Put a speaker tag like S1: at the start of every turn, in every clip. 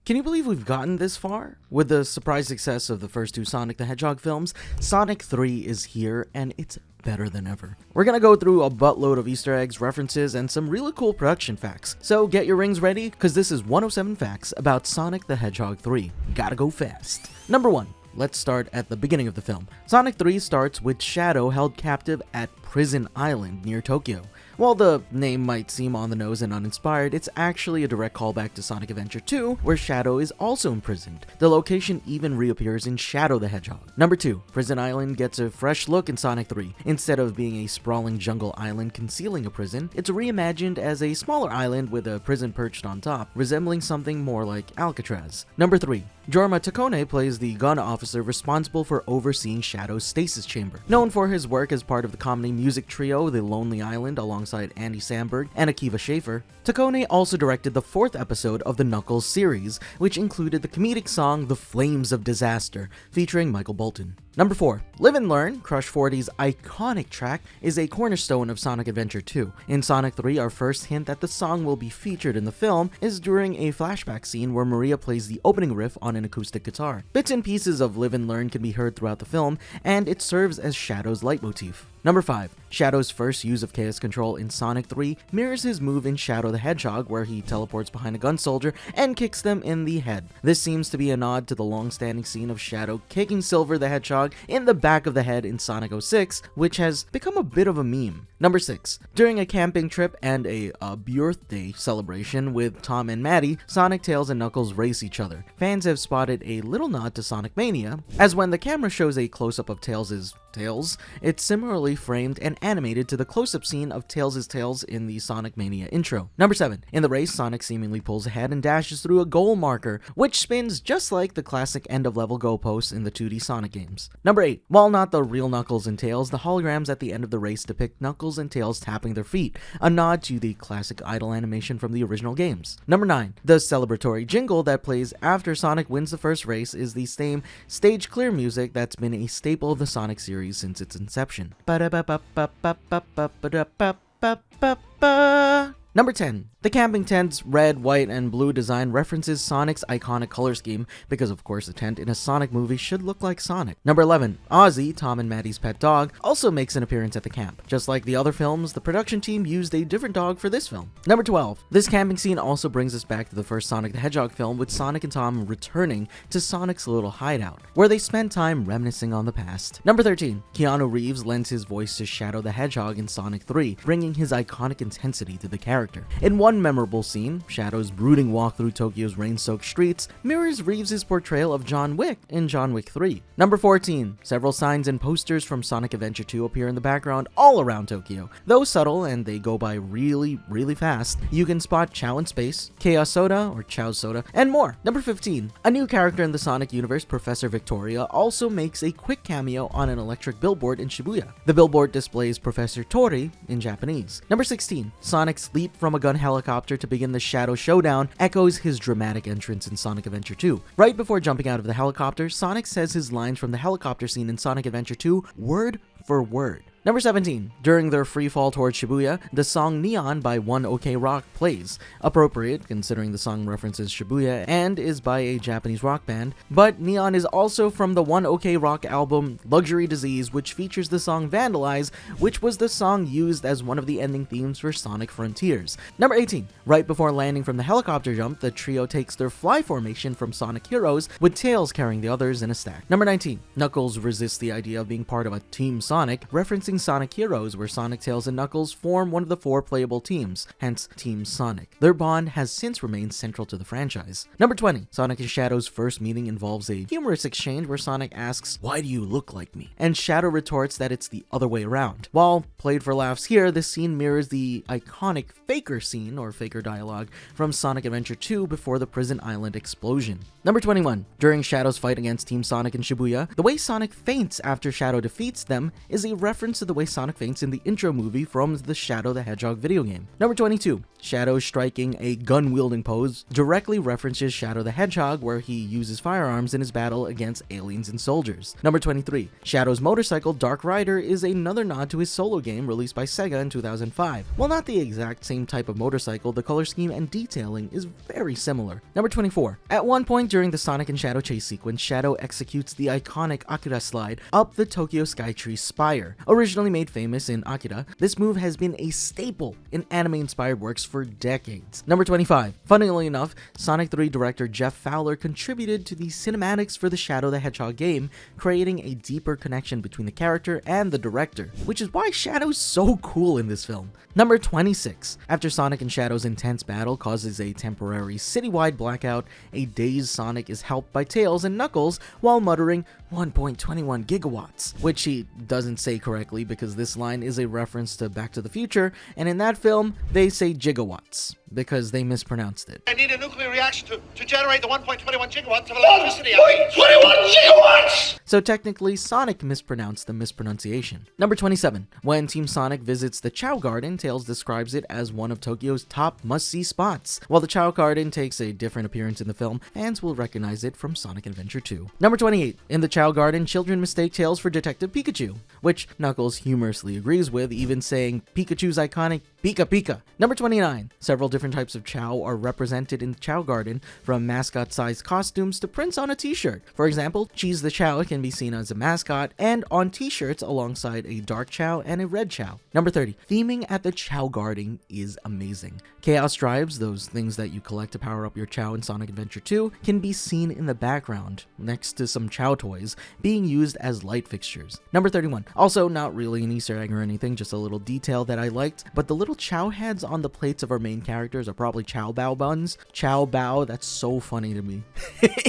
S1: Can you believe we've gotten this far? With the surprise success of the first two Sonic the Hedgehog films, Sonic 3 is here and it's better than ever. We're gonna go through a buttload of Easter eggs, references, and some really cool production facts. So get your rings ready, cause this is 107 facts about Sonic the Hedgehog 3. Gotta go fast. Number 1. Let's start at the beginning of the film. Sonic 3 starts with Shadow held captive at Prison Island near Tokyo. While the name might seem on the nose and uninspired, it's actually a direct callback to Sonic Adventure 2, where Shadow is also imprisoned. The location even reappears in Shadow the Hedgehog. Number 2. Prison Island gets a fresh look in Sonic 3. Instead of being a sprawling jungle island concealing a prison, it's reimagined as a smaller island with a prison perched on top, resembling something more like Alcatraz. Number 3. Jorma Taccone plays the gun officer responsible for overseeing Shadow's stasis chamber. Known for his work as part of the comedy music trio The Lonely Island alongside Andy Samberg and Akiva Schaffer, Taccone also directed the 4th episode of the Knuckles series, which included the comedic song The Flames of Disaster, featuring Michael Bolton. Number 4. Live and Learn, Crush 40's iconic track, is a cornerstone of Sonic Adventure 2. In Sonic 3, our first hint that the song will be featured in the film is during a flashback scene where Maria plays the opening riff on an acoustic guitar. Bits and pieces of Live and Learn can be heard throughout the film, and it serves as Shadow's leitmotif. Number 5. Shadow's first use of Chaos Control in Sonic 3 mirrors his move in Shadow the Hedgehog, where he teleports behind a gun soldier and kicks them in the head. This seems to be a nod to the long-standing scene of Shadow kicking Silver the Hedgehog in the back of the head in Sonic 06, which has become a bit of a meme. Number 6. During a camping trip and a birthday celebration with Tom and Maddie, Sonic, Tails, and Knuckles race each other. Fans have spotted a little nod to Sonic Mania, as when the camera shows a close-up of Tails' tails, it's similarly framed and animated to the close-up scene of Tails' tails in the Sonic Mania intro. Number 7. In the race, Sonic seemingly pulls ahead and dashes through a goal marker, which spins just like the classic end-of-level goalposts in the 2D Sonic games. Number 8. While not the real Knuckles and Tails, the holograms at the end of the race depict Knuckles and Tails tapping their feet, a nod to the classic idle animation from the original games. Number 9. The celebratory jingle that plays after Sonic wins the first race is the same stage clear music that's been a staple of the Sonic series since its inception. Number 10. The camping tent's red, white, and blue design references Sonic's iconic color scheme, because of course a tent in a Sonic movie should look like Sonic. Number 11. Ozzy, Tom and Maddie's pet dog, also makes an appearance at the camp. Just like the other films, the production team used a different dog for this film. Number 12. This camping scene also brings us back to the first Sonic the Hedgehog film, with Sonic and Tom returning to Sonic's little hideout, where they spend time reminiscing on the past. Number 13. Keanu Reeves lends his voice to Shadow the Hedgehog in Sonic 3, bringing his iconic intensity to the character. In one memorable scene, Shadow's brooding walk through Tokyo's rain-soaked streets mirrors Reeves' portrayal of John Wick in John Wick 3. Number 14. Several signs and posters from Sonic Adventure 2 appear in the background all around Tokyo. Though subtle and they go by really fast, you can spot Chow in Space, Chaos Soda or Chow Soda, and more. Number 15. A new character in the Sonic universe, Professor Victoria, also makes a quick cameo on an electric billboard in Shibuya. The billboard displays Professor Tori in Japanese. Number 16. Sonic's leap from a gun helicopter to begin the Shadow Showdown echoes his dramatic entrance in Sonic Adventure 2. Right before jumping out of the helicopter, Sonic says his lines from the helicopter scene in Sonic Adventure 2 word for word. Number 17. During their free fall towards Shibuya, the song Neon by One OK Rock plays. Appropriate, considering the song references Shibuya and is by a Japanese rock band, but Neon is also from the One OK Rock album Luxury Disease, which features the song Vandalize, which was the song used as one of the ending themes for Sonic Frontiers. Number 18. Right before landing from the helicopter jump, the trio takes their fly formation from Sonic Heroes, with Tails carrying the others in a stack. Number 19. Knuckles resists the idea of being part of a Team Sonic, referencing Sonic Heroes, where Sonic, Tails, and Knuckles form one of the 4 playable teams, hence Team Sonic. Their bond has since remained central to the franchise. Number 20. Sonic and Shadow's first meeting involves a humorous exchange where Sonic asks, "Why do you look like me?" and Shadow retorts that it's the other way around. While played for laughs here, this scene mirrors the iconic Faker scene, or Faker dialogue, from Sonic Adventure 2 before the Prison Island explosion. Number 21. During Shadow's fight against Team Sonic in Shibuya, the way Sonic faints after Shadow defeats them is a reference to of the way Sonic faints in the intro movie from the Shadow the Hedgehog video game. Number 22. Shadow striking a gun-wielding pose directly references Shadow the Hedgehog, where he uses firearms in his battle against aliens and soldiers. Number 23. Shadow's motorcycle Dark Rider is another nod to his solo game released by Sega in 2005. While not the exact same type of motorcycle, the color scheme and detailing is very similar. Number 24. At one point during the Sonic and Shadow chase sequence, Shadow executes the iconic Akira slide up the Tokyo Skytree spire. Originally made famous in Akira, this move has been a staple in anime-inspired works for decades. Number 25. Funnily enough, Sonic 3 director Jeff Fowler contributed to the cinematics for the Shadow the Hedgehog game, creating a deeper connection between the character and the director, which is why Shadow's so cool in this film. Number 26. After Sonic and Shadow's intense battle causes a temporary citywide blackout, a dazed Sonic is helped by Tails and Knuckles while muttering 1.21 gigawatts, which he doesn't say correctly because this line is a reference to Back to the Future, and in that film, they say gigawatts because they mispronounced it.
S2: I need a nuclear reaction to generate the 1.21 gigawatts of electricity. 1.21 gigawatts!
S1: So technically, Sonic mispronounced the mispronunciation. Number 27. When Team Sonic visits the Chow Garden, Tails describes it as one of Tokyo's top must-see spots. While the Chow Garden takes a different appearance in the film, fans will recognize it from Sonic Adventure 2. Number 28. In the Chow Garden, children mistake Tails for Detective Pikachu, which Knuckles humorously agrees with, even saying Pikachu's iconic Pika Pika. Number 29. Several different types of Chow are represented in the Chow Garden, from mascot-sized costumes to prints on a t-shirt. For example, Cheese the Chow can be seen as a mascot and on t-shirts alongside a dark Chow and a red Chow. Number 30. Theming at the Chow Garden is amazing. Chaos Drives, those things that you collect to power up your Chow in Sonic Adventure 2, can be seen in the background, next to some Chow toys, being used as light fixtures. Number 31. Also, not really an Easter egg or anything, just a little detail that I liked, but the little Chow heads on the plates of our main characters are probably Chow Bao buns. Chow Bao, that's so funny to me.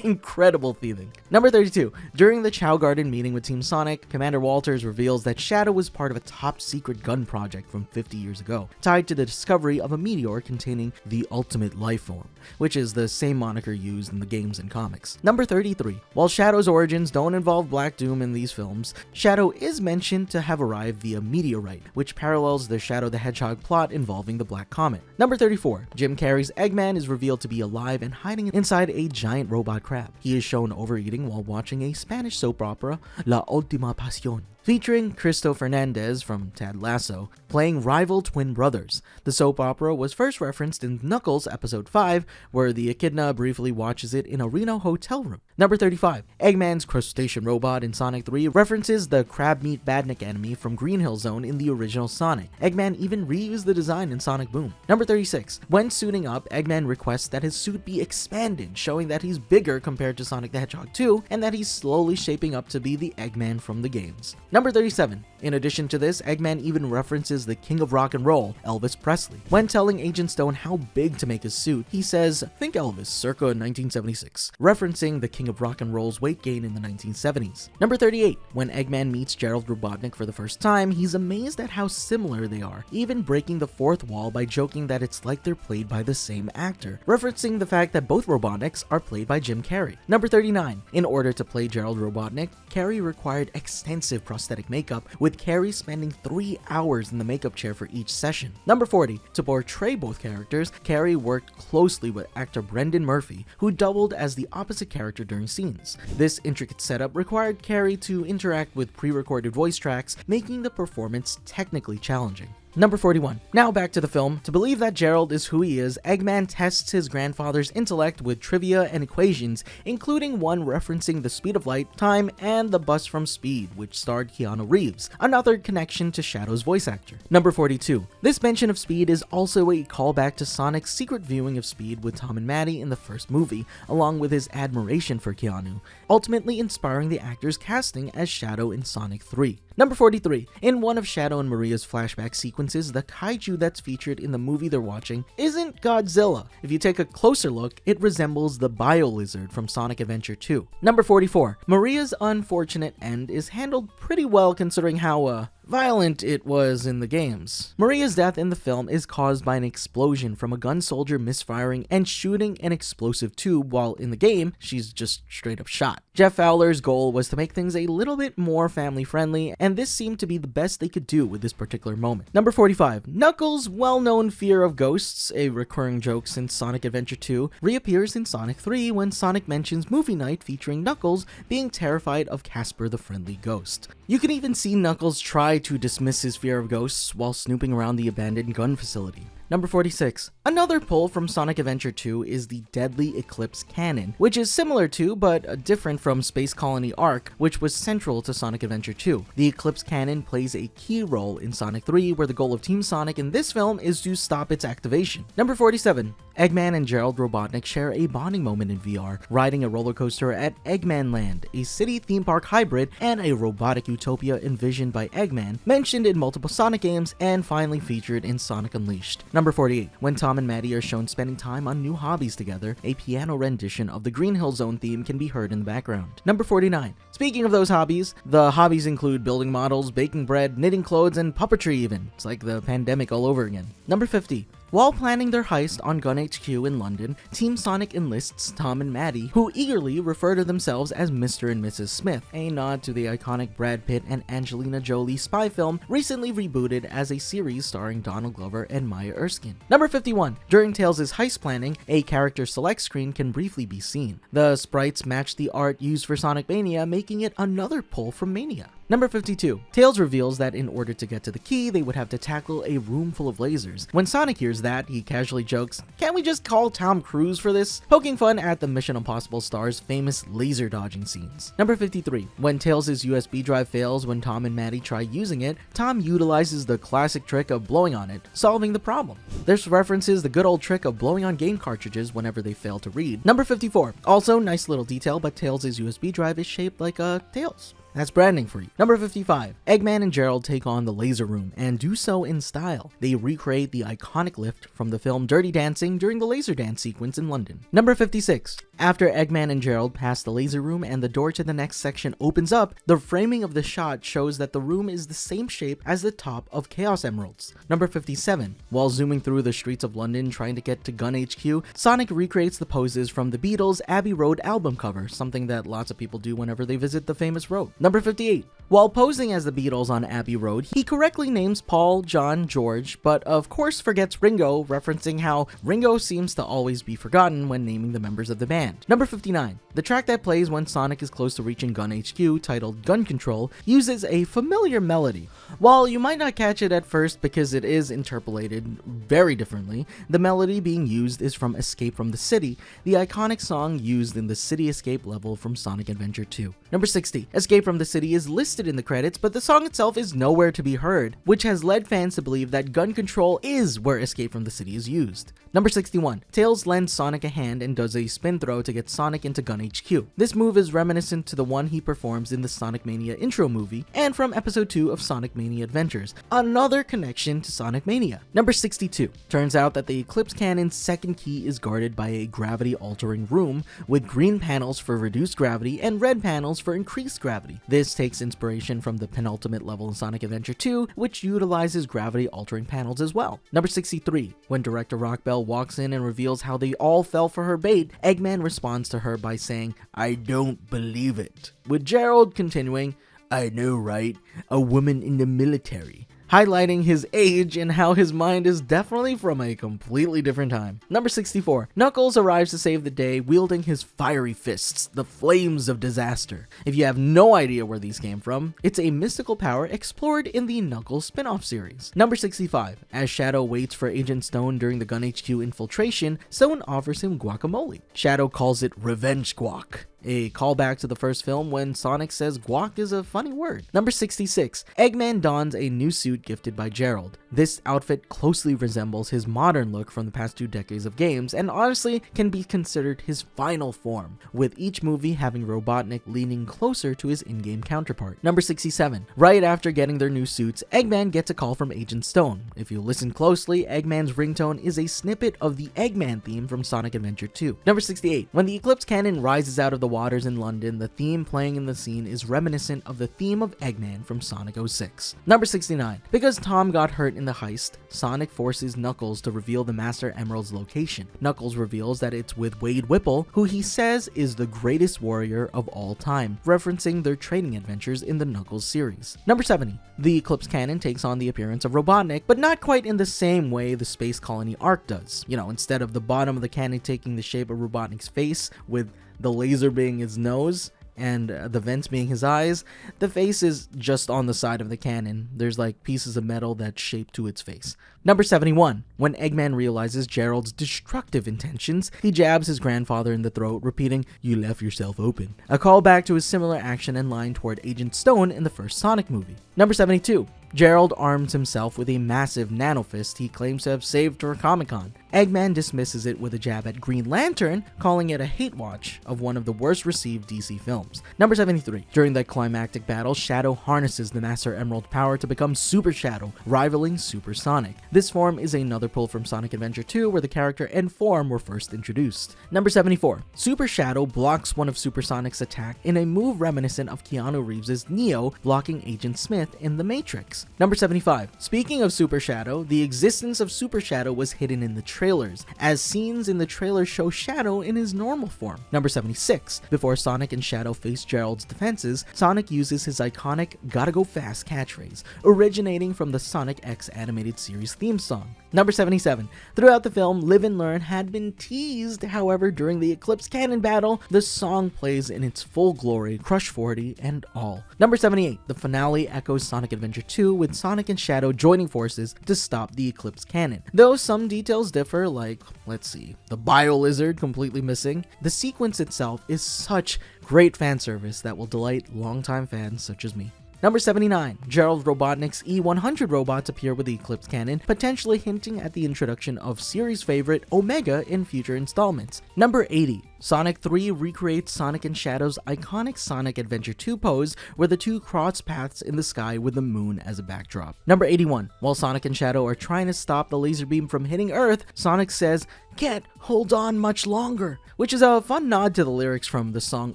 S1: Incredible thieving. Number 32. During the Chow Garden meeting with Team Sonic, Commander Walters reveals that Shadow was part of a top-secret gun project from 50 years ago, tied to the discovery of a meteor containing the ultimate life form, which is the same moniker used in the games and comics. Number 33. While Shadow's origins don't involve Black Doom in these films, Shadow is mentioned to have arrived via meteorite, which parallels the Shadow the Hedgehog plot involving the Black Comet. Number 34. Jim Carrey's Eggman is revealed to be alive and hiding inside a giant robot crab. He is shown overeating while watching a Spanish soap opera, La Última Pasión, featuring Cristo Fernandez from Ted Lasso, playing rival twin brothers. The soap opera was first referenced in Knuckles Episode 5, where the echidna briefly watches it in a Reno hotel room. Number 35. Eggman's crustacean robot in Sonic 3 references the crab meat badnik enemy from Green Hill Zone in the original Sonic. Eggman even reused the design in Sonic Boom. Number 36. When suiting up, Eggman requests that his suit be expanded, showing that he's bigger compared to Sonic the Hedgehog 2, and that he's slowly shaping up to be the Eggman from the games. Number 37. In addition to this, Eggman even references the King of Rock and Roll, Elvis Presley. When telling Agent Stone how big to make his suit, he says, "Think Elvis, circa 1976, referencing the King of Rock and Roll's weight gain in the 1970s. Number 38. When Eggman meets Gerald Robotnik for the first time, he's amazed at how similar they are, even breaking the fourth wall by joking that it's like they're played by the same actor, referencing the fact that both Robotniks are played by Jim Carrey. Number 39. In order to play Gerald Robotnik, Carrey required extensive prosthetic makeup, with Carrey spending 3 hours in the makeup chair for each session. Number 40. To portray both characters, Carrey worked closely with actor Brendan Murphy, who doubled as the opposite character during scenes. This intricate setup required Carrey to interact with pre-recorded voice tracks, making the performance technically challenging. Number 41. Now back to the film. To believe that Gerald is who he is, Eggman tests his grandfather's intellect with trivia and equations, including one referencing the speed of light, time, and the bus from Speed, which starred Keanu Reeves, another connection to Shadow's voice actor. Number 42. This mention of Speed is also a callback to Sonic's secret viewing of Speed with Tom and Maddie in the first movie, along with his admiration for Keanu, ultimately inspiring the actor's casting as Shadow in Sonic 3. Number 43. In one of Shadow and Maria's flashback sequences, the kaiju that's featured in the movie they're watching isn't Godzilla. If you take a closer look, it resembles the Bio-Lizard from Sonic Adventure 2. Number 44. Maria's unfortunate end is handled pretty well considering how, violent it was in the games. Maria's death in the film is caused by an explosion from a gun soldier misfiring and shooting an explosive tube, while in the game, she's just straight up shot. Jeff Fowler's goal was to make things a little bit more family friendly, and this seemed to be the best they could do with this particular moment. Number 45. Knuckles' well-known fear of ghosts, a recurring joke since Sonic Adventure 2, reappears in Sonic 3 when Sonic mentions movie night featuring Knuckles being terrified of Casper the Friendly Ghost. You can even see Knuckles try to dismiss his fear of ghosts while snooping around the abandoned gun facility. Number 46. Another pull from Sonic Adventure 2 is the Deadly Eclipse Cannon, which is similar to, but different from Space Colony Arc, which was central to Sonic Adventure 2. The Eclipse Cannon plays a key role in Sonic 3, where the goal of Team Sonic in this film is to stop its activation. Number 47. Eggman and Gerald Robotnik share a bonding moment in VR, riding a roller coaster at Eggman Land, a city theme park hybrid and a robotic utopia envisioned by Eggman, mentioned in multiple Sonic games and finally featured in Sonic Unleashed. Number 48. When Tom and Maddie are shown spending time on new hobbies together, a piano rendition of the Green Hill Zone theme can be heard in the background. Number 49. Speaking of those hobbies, the hobbies include building models, baking bread, knitting clothes, and puppetry even. It's like the pandemic all over again. Number 50. While planning their heist on Gun HQ in London, Team Sonic enlists Tom and Maddie, who eagerly refer to themselves as Mr. and Mrs. Smith, a nod to the iconic Brad Pitt and Angelina Jolie spy film recently rebooted as a series starring Donald Glover and Maya Erskine. Number 51. During Tails' heist planning, a character select screen can briefly be seen. The sprites match the art used for Sonic Mania, making it another pull from Mania. Number 52. Tails reveals that in order to get to the key, they would have to tackle a room full of lasers. When Sonic hears that, he casually jokes, "Can't we just call Tom Cruise for this?" Poking fun at the Mission Impossible star's famous laser dodging scenes. Number 53. When Tails' USB drive fails when Tom and Maddie try using it, Tom utilizes the classic trick of blowing on it, solving the problem. This references the good old trick of blowing on game cartridges whenever they fail to read. Number 54. Also, nice little detail, but Tails' USB drive is shaped like a Tails. That's branding for you. Number 55. Eggman and Gerald take on the Laser Room and do so in style. They recreate the iconic lift from the film Dirty Dancing during the laser dance sequence in London. Number 56. After Eggman and Gerald pass the Laser Room and the door to the next section opens up, the framing of the shot shows that the room is the same shape as the top of Chaos Emeralds. Number 57. While zooming through the streets of London trying to get to Gun HQ, Sonic recreates the poses from the Beatles' Abbey Road album cover, something that lots of people do whenever they visit the famous road. Number 58. While posing as the Beatles on Abbey Road, he correctly names Paul, John, George, but of course forgets Ringo, referencing how Ringo seems to always be forgotten when naming the members of the band. Number 59. The track that plays when Sonic is close to reaching Gun HQ, titled Gun Control, uses a familiar melody. While you might not catch it at first because it is interpolated very differently, the melody being used is from Escape from the City, the iconic song used in the City Escape level from Sonic Adventure 2. Number 60. Escape from the City is listed in the credits, but the song itself is nowhere to be heard, which has led fans to believe that Gun Control is where Escape from the City is used. Number 61. Tails lends Sonic a hand and does a spin throw to get Sonic into Gun HQ. This move is reminiscent to the one he performs in the Sonic Mania intro movie and from episode 2 of Sonic Mania Adventures, another connection to Sonic Mania. Number 62. Turns out that the Eclipse Cannon's second key is guarded by a gravity-altering room with green panels for reduced gravity and red panels for increased gravity. This takes inspiration from the penultimate level in Sonic Adventure 2, which utilizes gravity-altering panels as well. Number 63. When Director Rockbell walks in and reveals how they all fell for her bait, Eggman responds to her by saying, "I don't believe it," with Gerald continuing, "I know, right? A woman in the military," highlighting his age and how his mind is definitely from a completely different time. Number 64. Knuckles arrives to save the day wielding his fiery fists, the flames of disaster. If you have no idea where these came from, it's a mystical power explored in the Knuckles spin-off series. Number 65. As Shadow waits for Agent Stone during the Gun HQ infiltration, Stone offers him guacamole. Shadow calls it revenge guac, a callback to the first film when Sonic says guac is a funny word. Number 66. Eggman dons a new suit gifted by Gerald. This outfit closely resembles his modern look from the past 2 decades of games, and honestly can be considered his final form, with each movie having Robotnik leaning closer to his in-game counterpart. Number 67. Right after getting their new suits, Eggman gets a call from Agent Stone. If you listen closely, Eggman's ringtone is a snippet of the Eggman theme from Sonic Adventure 2. Number 68. When the Eclipse Cannon rises out of the waters in London, the theme playing in the scene is reminiscent of the theme of Eggman from Sonic 06. Number 69. Because Tom got hurt in the heist, Sonic forces Knuckles to reveal the Master Emerald's location. Knuckles reveals that it's with Wade Whipple, who he says is the greatest warrior of all time, referencing their training adventures in the Knuckles series. Number 70. The Eclipse Cannon takes on the appearance of Robotnik, but not quite in the same way the Space Colony arc does. Instead of the bottom of the cannon taking the shape of Robotnik's face, with the laser being his nose and the vents being his eyes, the face is just on the side of the cannon. There's like pieces of metal that's shaped to its face. Number 71. When Eggman realizes Gerald's destructive intentions, he jabs his grandfather in the throat, repeating, "You left yourself open." A callback to his similar action and line toward Agent Stone in the first Sonic movie. Number 72. Gerald arms himself with a massive nanofist he claims to have saved for Comic-Con. Eggman dismisses it with a jab at Green Lantern, calling it a hate watch of one of the worst received DC films. Number 73. During the climactic battle, Shadow harnesses the Master Emerald power to become Super Shadow, rivaling Super Sonic. This form is another pull from Sonic Adventure 2, where the character and form were first introduced. Number 74. Super Shadow blocks one of Super Sonic's attack in a move reminiscent of Keanu Reeves' Neo blocking Agent Smith in The Matrix. Number 75. Speaking of Super Shadow, the existence of Super Shadow was hidden in the trailers, as scenes in the trailer show Shadow in his normal form. Number 76. Before Sonic and Shadow face Gerald's defenses, Sonic uses his iconic "Gotta Go Fast" catchphrase, originating from the Sonic X animated series theme song. Number 77. Throughout the film, Live and Learn had been teased, however, during the Eclipse Cannon battle, the song plays in its full glory, Crush 40 and all. Number 78. The finale echoes Sonic Adventure 2, with Sonic and Shadow joining forces to stop the Eclipse Cannon. Though some details differ, like, the Bio-Lizard completely missing, the sequence itself is such great fan service that will delight longtime fans such as me. Number 79. Gerald Robotnik's E100 robots appear with the Eclipse Cannon, potentially hinting at the introduction of series favorite Omega in future installments. Number 80. Sonic 3 recreates Sonic and Shadow's iconic Sonic Adventure 2 pose, where the two cross paths in the sky with the moon as a backdrop. Number 81. While Sonic and Shadow are trying to stop the laser beam from hitting Earth, Sonic says, "Can't hold on much longer," which is a fun nod to the lyrics from the song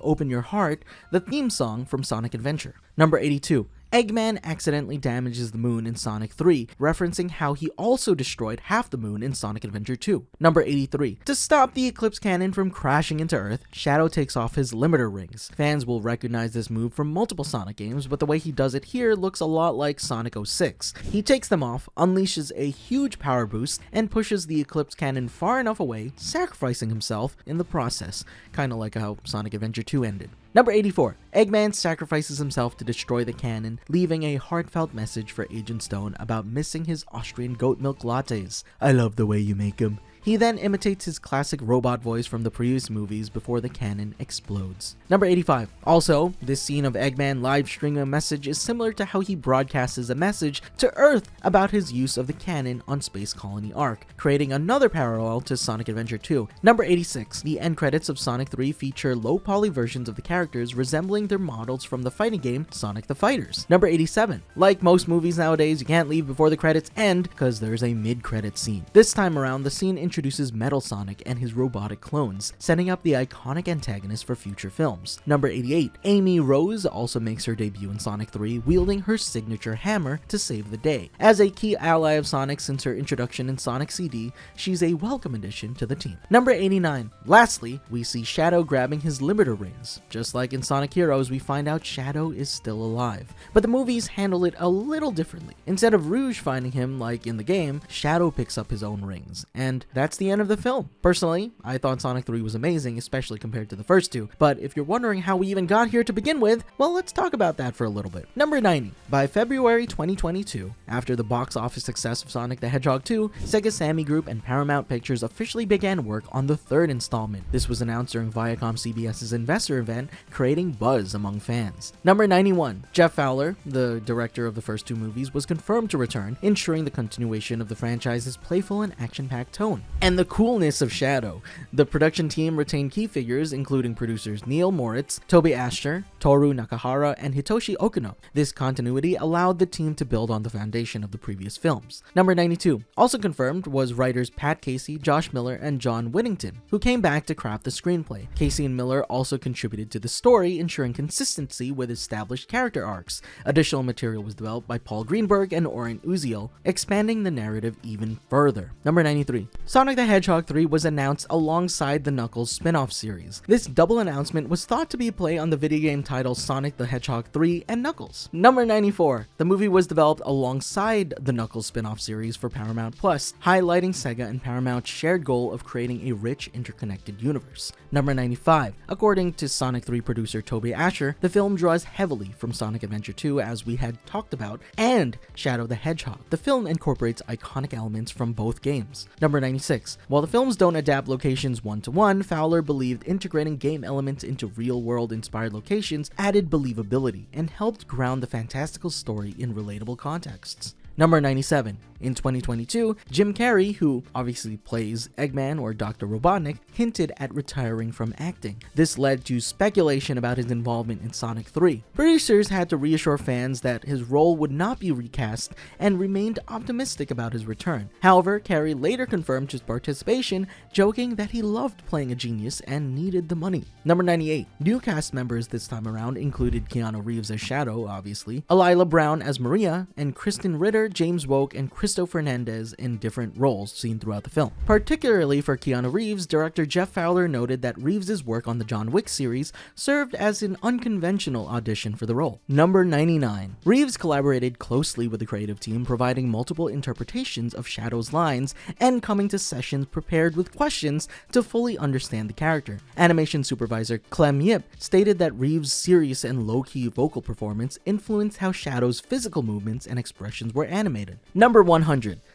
S1: Open Your Heart, the theme song from Sonic Adventure. Number 82. Eggman accidentally damages the moon in Sonic 3, referencing how he also destroyed half the moon in Sonic Adventure 2. Number 83. To stop the Eclipse Cannon from crashing into Earth, Shadow takes off his limiter rings. Fans will recognize this move from multiple Sonic games, but the way he does it here looks a lot like Sonic 06. He takes them off, unleashes a huge power boost, and pushes the Eclipse Cannon far enough away, sacrificing himself in the process, kinda like how Sonic Adventure 2 ended. Number 84. Eggman sacrifices himself to destroy the cannon, leaving a heartfelt message for Agent Stone about missing his Austrian goat milk lattes. "I love the way you make them." He then imitates his classic robot voice from the previous movies before the cannon explodes. Number 85. Also, this scene of Eggman live streaming a message is similar to how he broadcasts a message to Earth about his use of the cannon on Space Colony Arc, creating another parallel to Sonic Adventure 2. Number 86. The end credits of Sonic 3 feature low-poly versions of the characters resembling their models from the fighting game Sonic the Fighters. Number 87. Like most movies nowadays, you can't leave before the credits end because there's a mid-credit scene. This time around, the scene introduces Metal Sonic and his robotic clones, setting up the iconic antagonist for future films. Number 88. Amy Rose also makes her debut in Sonic 3, wielding her signature hammer to save the day. As a key ally of Sonic since her introduction in Sonic CD, she's a welcome addition to the team. Number 89. Lastly, we see Shadow grabbing his limiter rings. Just like in Sonic Heroes, we find out Shadow is still alive. But the movies handle it a little differently. Instead of Rouge finding him like in the game, Shadow picks up his own rings. And that's the end of the film. Personally, I thought Sonic 3 was amazing, especially compared to the first two, but if you're wondering how we even got here to begin with, well, let's talk about that for a little bit. Number 90. By February 2022, after the box office success of Sonic the Hedgehog 2, Sega Sammy Group and Paramount Pictures officially began work on the third installment. This was announced during Viacom CBS's investor event, creating buzz among fans. Number 91. Jeff Fowler, the director of the first two movies, was confirmed to return, ensuring the continuation of the franchise's playful and action-packed tone. and the coolness of Shadow. The production team retained key figures including producers Neil Moritz, Toby Asher, Toru Nakahara, and Hitoshi Okino. This continuity allowed the team to build on the foundation of the previous films. Number 92. Also confirmed was writers Pat Casey, Josh Miller, and John Whittington, who came back to craft the screenplay. Casey and Miller also contributed to the story, ensuring consistency with established character arcs. Additional material was developed by Paul Greenberg and Oren Uziel, expanding the narrative even further. Number 93. Sonic the Hedgehog 3 was announced alongside the Knuckles spin-off series. This double announcement was thought to be a play on the video game title Sonic the Hedgehog 3 and Knuckles. Number 94. The movie was developed alongside the Knuckles spin-off series for Paramount Plus, highlighting Sega and Paramount's shared goal of creating a rich, interconnected universe. Number 95. According to Sonic 3 producer Toby Asher, the film draws heavily from Sonic Adventure 2, as we had talked about, and Shadow the Hedgehog. The film incorporates iconic elements from both games. Number 96. While the films don't adapt locations one-to-one, Fowler believed integrating game elements into real-world inspired locations added believability and helped ground the fantastical story in relatable contexts. Number 97. In 2022, Jim Carrey, who obviously plays Eggman or Dr. Robotnik, hinted at retiring from acting. This led to speculation about his involvement in Sonic 3. Producers had to reassure fans that his role would not be recast and remained optimistic about his return. However, Carrey later confirmed his participation, joking that he loved playing a genius and needed the money. Number 98. New cast members this time around included Keanu Reeves as Shadow, obviously, Alila Brown as Maria, and Kristen Ritter, James Woke, and Christo Fernandez in different roles seen throughout the film. Particularly for Keanu Reeves, director Jeff Fowler noted that Reeves' work on the John Wick series served as an unconventional audition for the role. Number 99. Reeves collaborated closely with the creative team, providing multiple interpretations of Shadow's lines and coming to sessions prepared with questions to fully understand the character. Animation supervisor Clem Yip stated that Reeves' serious and low-key vocal performance influenced how Shadow's physical movements and expressions were animated. Number 100.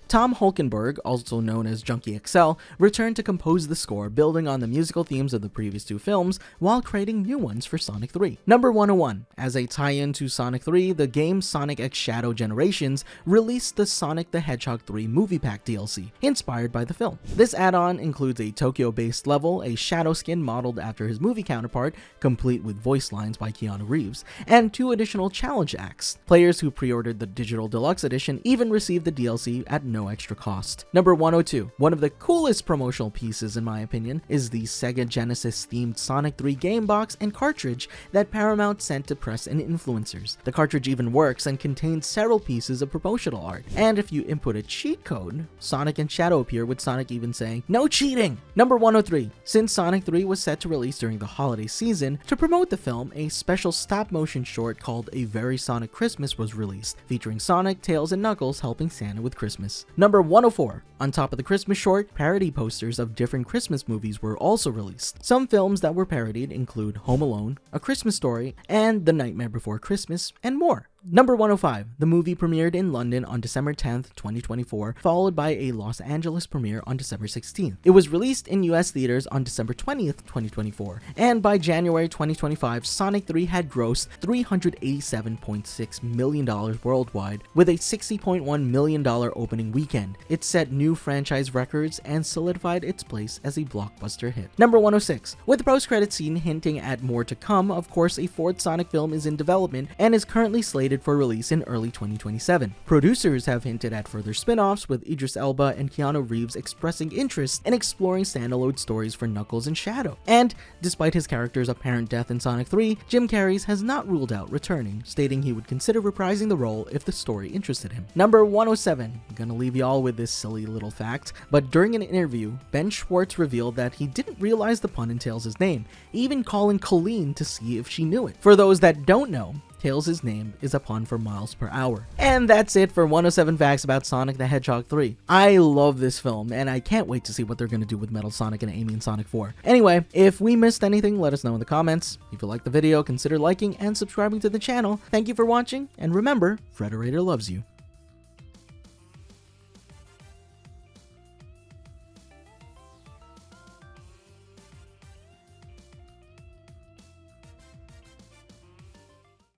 S1: Tom Holkenborg, also known as Junkie XL, returned to compose the score, building on the musical themes of the previous two films while creating new ones for Sonic 3. Number 101. As a tie-in to Sonic 3, the game Sonic X Shadow Generations released the Sonic the Hedgehog 3 Movie Pack DLC, inspired by the film. This add-on includes a Tokyo-based level, a Shadow skin modeled after his movie counterpart, complete with voice lines by Keanu Reeves, and 2 additional challenge acts. Players who pre-ordered the Digital Deluxe Edition even received the DLC at no extra cost. Number 102. One of the coolest promotional pieces, in my opinion, is the Sega Genesis themed Sonic 3 game box and cartridge that Paramount sent to press and influencers. The cartridge even works and contains several pieces of promotional art. And if you input a cheat code, Sonic and Shadow appear, with Sonic even saying, "No cheating!" Number 103. Since Sonic 3 was set to release during the holiday season, to promote the film, a special stop-motion short called A Very Sonic Christmas was released, featuring Sonic, Tails, and Knuckles helping Santa with Christmas. Number 104. On top of the Christmas short, parody posters of different Christmas movies were also released. Some films that were parodied include Home Alone, A Christmas Story, and The Nightmare Before Christmas, and more. Number 105. The movie premiered in London on December 10th, 2024, followed by a Los Angeles premiere on December 16th. It was released in US theaters on December 20th, 2024, and by January 2025, Sonic 3 had grossed $387.6 million worldwide, with a $60.1 million opening weekend. It set new franchise records and solidified its place as a blockbuster hit. Number 106. With the post-credit scene hinting at more to come, of course, a fourth Sonic film is in development and is currently slated for release in early 2027. Producers have hinted at further spin-offs, with Idris Elba and Keanu Reeves expressing interest in exploring standalone stories for Knuckles and Shadow. And despite his character's apparent death in Sonic 3, Jim Carrey has not ruled out returning, stating he would consider reprising the role if the story interested him. Number 107. I'm gonna leave y'all with this silly little fact, but during an interview, Ben Schwartz revealed that he didn't realize the pun in Tails' name, even calling Colleen to see if she knew it. For those that don't know, Tails' name is a pun for miles per hour. And that's it for 107 facts about Sonic the Hedgehog 3. I love this film, and I can't wait to see what they're going to do with Metal Sonic and Amy in Sonic 4. Anyway, if we missed anything, let us know in the comments. If you liked the video, consider liking and subscribing to the channel. Thank you for watching, and remember, Frederator loves you.